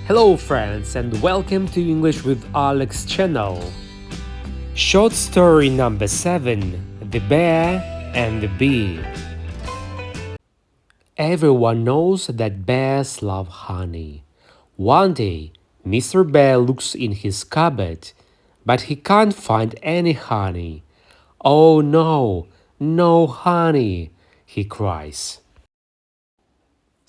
Hello friends and welcome to English with Alex channel. Short story number 7, The Bear and the Bee. Everyone knows that bears love honey. One day, Mr. Bear looks in his cupboard, but he can't find any honey. Oh no, no honey, he cries.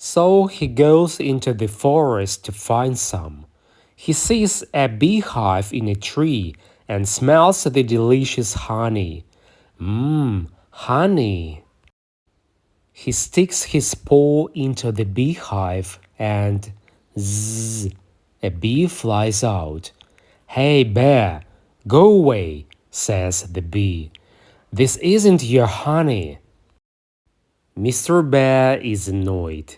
So he goes into the forest to find some. He sees a beehive in a tree and smells the delicious honey. Honey. He sticks his paw into the beehive and zzz, a bee flies out. Hey bear, go away, says the bee. This isn't your honey. Mr. Bear is annoyed.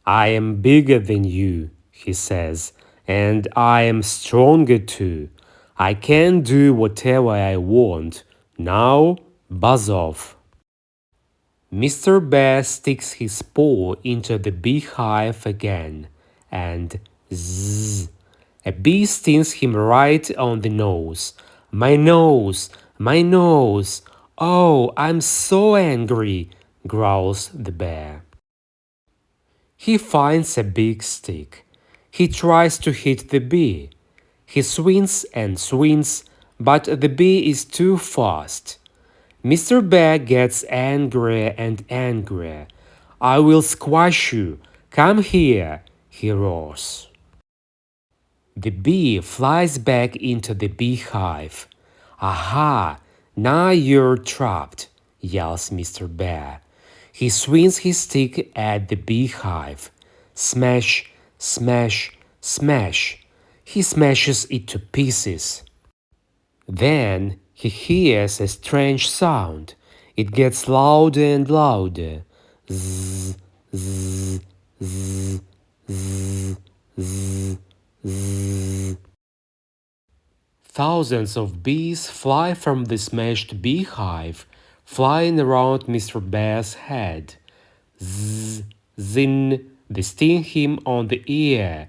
I am bigger than you, he says, and I am stronger too. I can do whatever I want. Now, buzz off. Mr. Bear sticks his paw into the beehive again, and zzz, a bee stings him right on the nose. My nose, my nose. Oh, I'm so angry, growls the bear. He finds a big stick. He tries to hit the bee. He swings and swings, but the bee is too fast. Mr. Bear gets angrier and angrier. I will squash you. Come here, he roars. The bee flies back into the beehive. Aha! Now you're trapped, yells Mr. Bear. He swings his stick at the beehive. Smash, smash, smash. He smashes it to pieces. Then he hears a strange sound. It gets louder and louder. Zzz, zzz, zzz, zzz, zzz, zzz. Thousands of bees fly from the smashed beehive, flying around Mr. Bear's head. Zzz, zin, they sting him on the ear.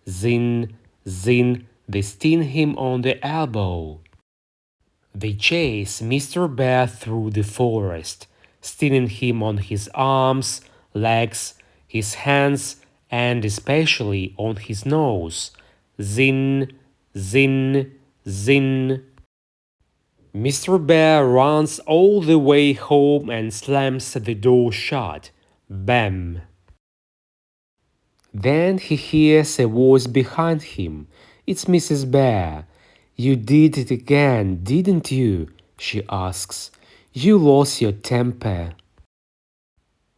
Zin, zin, they sting him on the elbow. They chase Mr. Bear through the forest, stinging him on his arms, legs, his hands, and especially on his nose. Zin, zin, zin. Mr. Bear runs all the way home and slams the door shut. Bam! Then he hears a voice behind him. It's Mrs. Bear. You did it again, didn't you? She asks. You lost your temper.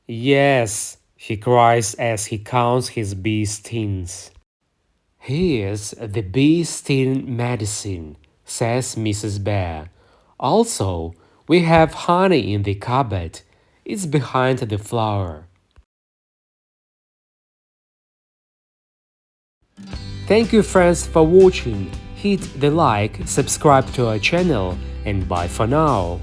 Yes, he cries as he counts his bee stings. Here's the bee sting medicine, says Mrs. Bear. Also, we have honey in the cupboard. It's behind the flower. Thank you friends for watching. Hit the like, subscribe to our channel, and bye for now.